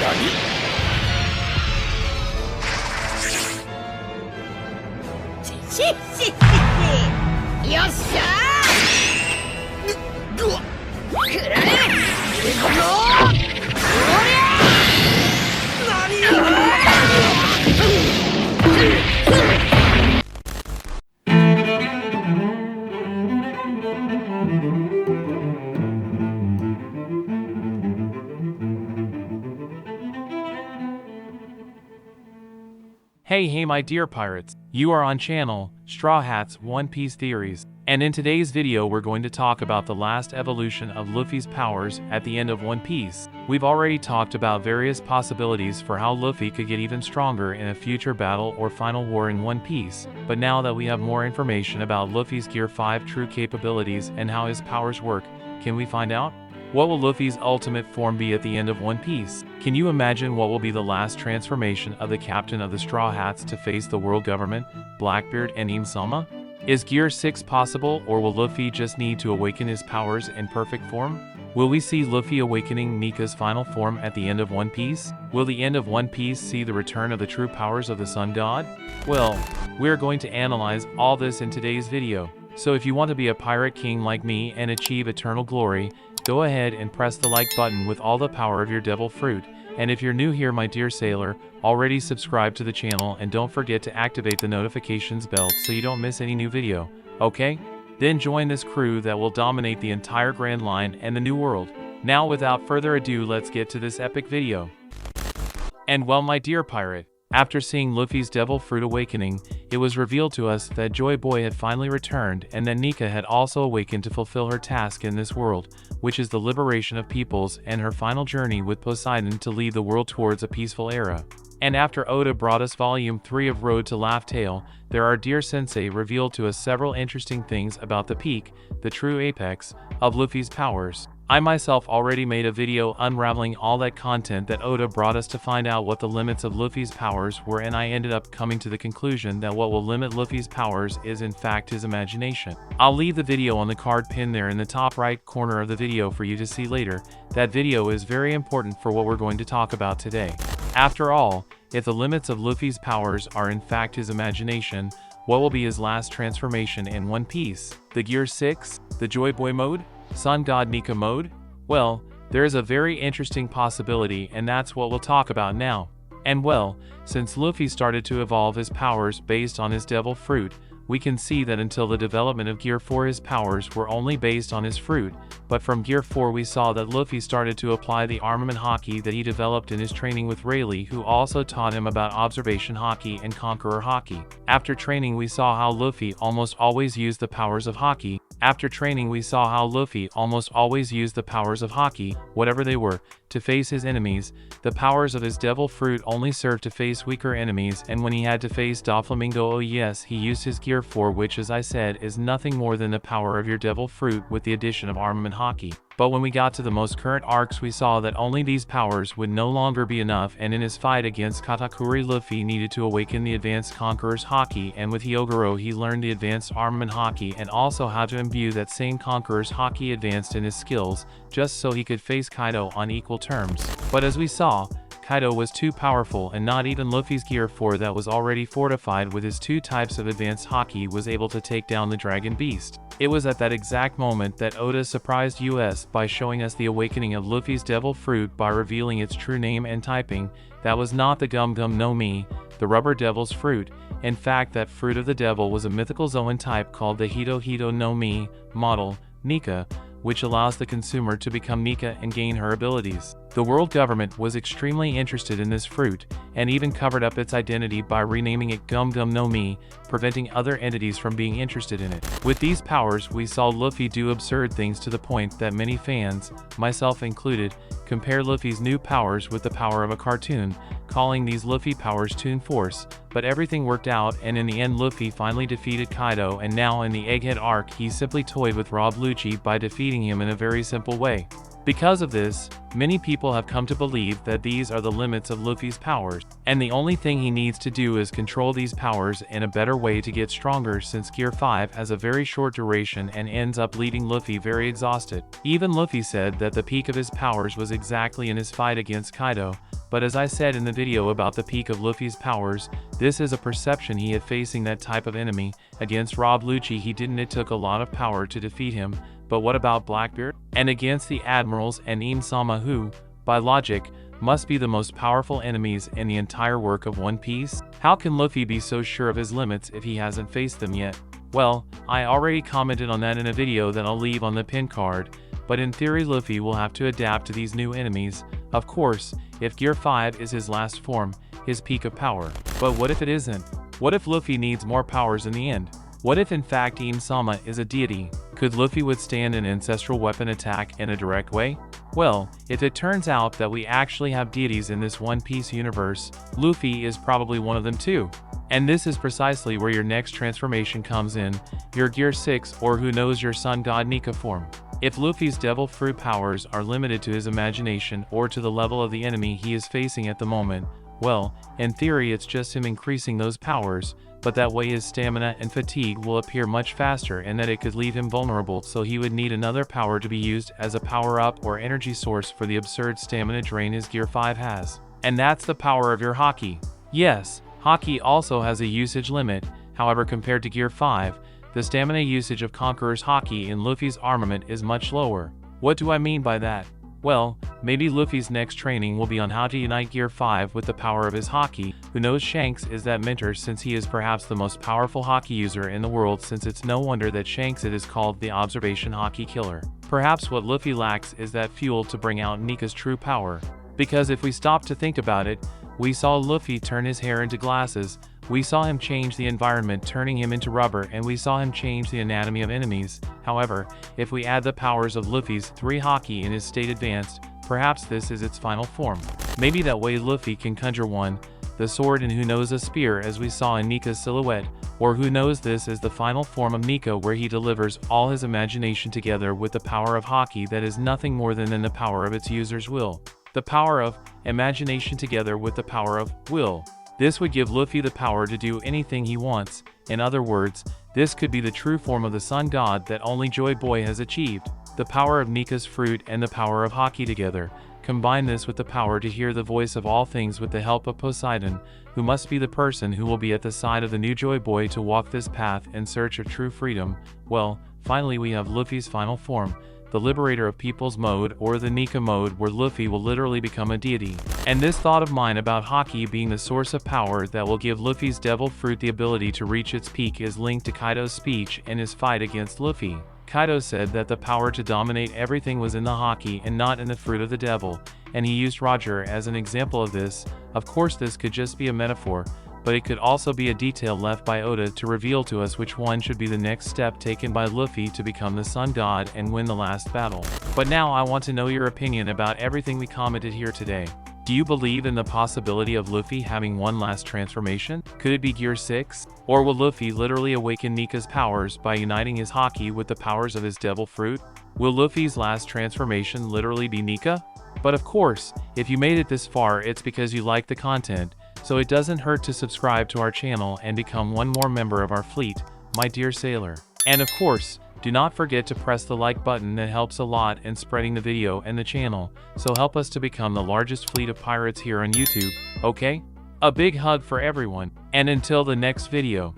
よっしゃーくらえ行くぞおりゃHey my dear pirates, you are on channel Straw Hat's One Piece Theories, and in today's video we're going to talk about the last evolution of Luffy's powers at the end of One Piece. We've already talked about various possibilities for how Luffy could get even stronger in a future battle or final war in One Piece, but now that we have more information about Luffy's Gear 5 true capabilities and how his powers work, can we find out? What will Luffy's ultimate form be at the end of One Piece? Can you imagine what will be the last transformation of the captain of the Straw Hats to face the world government, Blackbeard and Im-sama? Is Gear 6 possible, or will Luffy just need to awaken his powers in perfect form? Will we see Luffy awakening Nika's final form at the end of One Piece? Will the end of One Piece see the return of the true powers of the Sun God? Well, we're going to analyze all this in today's video. So if you want to be a pirate king like me and achieve eternal glory, go ahead and press the like button with all the power of your devil fruit. And if you're new here my dear sailor, already subscribe to the channel and don't forget to activate the notifications bell so you don't miss any new video, okay? Then join this crew that will dominate the entire Grand Line and the New World. Now without further ado, let's get to this epic video. And well my dear pirate, after seeing Luffy's devil fruit awakening, it was revealed to us that Joy Boy had finally returned and that Nika had also awakened to fulfill her task in this world, which is the liberation of peoples and her final journey with Poseidon to lead the world towards a peaceful era. And after Oda brought us volume 3 of Road to Laugh Tale, there our dear sensei revealed to us several interesting things about the peak, the true apex, of Luffy's powers. I myself already made a video unraveling all that content that Oda brought us to find out what the limits of Luffy's powers were, and I ended up coming to the conclusion that what will limit Luffy's powers is in fact his imagination. I'll leave the video on the card pinned there in the top right corner of the video for you to see later. That video is very important for what we're going to talk about today. After all, if the limits of Luffy's powers are in fact his imagination, what will be his last transformation in One Piece? The Gear 6? The Joy Boy mode? Sun God Nika mode? Well, there is a very interesting possibility, and that's what we'll talk about now. And well, since Luffy started to evolve his powers based on his devil fruit, we can see that until the development of Gear 4 his powers were only based on his fruit, but from Gear 4 we saw that Luffy started to apply the armament haki that he developed in his training with Rayleigh, who also taught him about observation haki and conqueror haki. After training we saw how Luffy almost always used the powers of haki, whatever they were, to face his enemies. The powers of his devil fruit only served to face weaker enemies, and when he had to face Doflamingo, oh yes, he used his Gear 4, which as I said is nothing more than the power of your devil fruit with the addition of armament haki. But when we got to the most current arcs we saw that only these powers would no longer be enough, and in his fight against Katakuri Luffy needed to awaken the advanced Conqueror's haki, and with Hyogoro he learned the advanced armament haki and also how to imbue that same Conqueror's haki advanced in his skills, just so he could face Kaido on equal terms. But as we saw, Kaido was too powerful, and not even Luffy's Gear 4 that was already fortified with his 2 types of advanced haki was able to take down the Dragon Beast. It was at that exact moment that Oda surprised us by showing us the awakening of Luffy's devil fruit by revealing its true name and typing. That was not the Gum Gum no Mi, the rubber devil's fruit. In fact, that fruit of the devil was a mythical Zoan type called the Hito Hito no Mi model, Nika, which allows the consumer to become Nika and gain her abilities. The world government was extremely interested in this fruit, and even covered up its identity by renaming it Gum Gum no Mi, preventing other entities from being interested in it. With these powers, we saw Luffy do absurd things to the point that many fans, myself included, compare Luffy's new powers with the power of a cartoon, calling these Luffy powers Toon Force. But everything worked out, and in the end Luffy finally defeated Kaido, and now in the Egghead arc he simply toyed with Rob Lucci by defeating him in a very simple way. Because of this, many people have come to believe that these are the limits of Luffy's powers, and the only thing he needs to do is control these powers in a better way to get stronger, since Gear 5 has a very short duration and ends up leaving Luffy very exhausted. Even Luffy said that the peak of his powers was exactly in his fight against Kaido, but as I said in the video about the peak of Luffy's powers, this is a perception he had facing that type of enemy. Against Rob Lucci he didn't, it took a lot of power to defeat him, but what about Blackbeard? And against the Admirals and Im-sama, who, by logic, must be the most powerful enemies in the entire work of One Piece? How can Luffy be so sure of his limits if he hasn't faced them yet? Well, I already commented on that in a video that I'll leave on the pin card, but in theory Luffy will have to adapt to these new enemies, of course, if Gear 5 is his last form, his peak of power. But what if it isn't? What if Luffy needs more powers in the end? What if in fact Im-sama is a deity? Could Luffy withstand an ancestral weapon attack in a direct way? Well, if it turns out that we actually have deities in this One Piece universe, Luffy is probably one of them too. And this is precisely where your next transformation comes in, your Gear 6 or who knows your Sun God Nika form. If Luffy's Devil Fruit powers are limited to his imagination or to the level of the enemy he is facing at the moment, well, in theory it's just him increasing those powers, but that way his stamina and fatigue will appear much faster and that it could leave him vulnerable, so he would need another power to be used as a power-up or energy source for the absurd stamina drain his Gear 5 has. And that's the power of your Haki. Yes, Haki also has a usage limit, however compared to Gear 5, the stamina usage of Conqueror's Haki in Luffy's armament is much lower. What do I mean by that? Well, maybe Luffy's next training will be on how to unite Gear 5 with the power of his Haki. Who knows, Shanks is that mentor since he is perhaps the most powerful Haki user in the world, since it's no wonder that Shanks it is called the Observation Haki Killer. Perhaps what Luffy lacks is that fuel to bring out Nika's true power. Because if we stop to think about it, we saw Luffy turn his hair into glasses, we saw him change the environment turning him into rubber, and we saw him change the anatomy of enemies. However, if we add the powers of Luffy's 3 Haki in his state advanced, perhaps this is its final form. Maybe that way Luffy can conjure one, the sword, and who knows a spear as we saw in Nika's silhouette, or who knows this is the final form of Nika where he delivers all his imagination together with the power of Haki that is nothing more than the power of its user's will. The power of imagination together with the power of will. This would give Luffy the power to do anything he wants. In other words, this could be the true form of the Sun God that only Joy Boy has achieved. The power of Nika's fruit and the power of Haki together. Combine this with the power to hear the voice of all things with the help of Poseidon, who must be the person who will be at the side of the new Joy Boy to walk this path in search of true freedom. Well, finally we have Luffy's final form, the Liberator of Peoples mode, or the Nika mode, where Luffy will literally become a deity. And this thought of mine about Haki being the source of power that will give Luffy's Devil Fruit the ability to reach its peak is linked to Kaido's speech in his fight against Luffy. Kaido said that the power to dominate everything was in the Haki and not in the fruit of the devil, and he used Roger as an example of this. Of course this could just be a metaphor, but it could also be a detail left by Oda to reveal to us which one should be the next step taken by Luffy to become the Sun God and win the last battle. But now I want to know your opinion about everything we commented here today. Do you believe in the possibility of Luffy having one last transformation? Could it be Gear 6? Or will Luffy literally awaken Nika's powers by uniting his Haki with the powers of his Devil Fruit? Will Luffy's last transformation literally be Nika? But of course, if you made it this far, it's because you like the content, so it doesn't hurt to subscribe to our channel and become one more member of our fleet, my dear sailor. And of course, do not forget to press the like button, that helps a lot in spreading the video and the channel, so help us to become the largest fleet of pirates here on YouTube, okay? A big hug for everyone, and until the next video.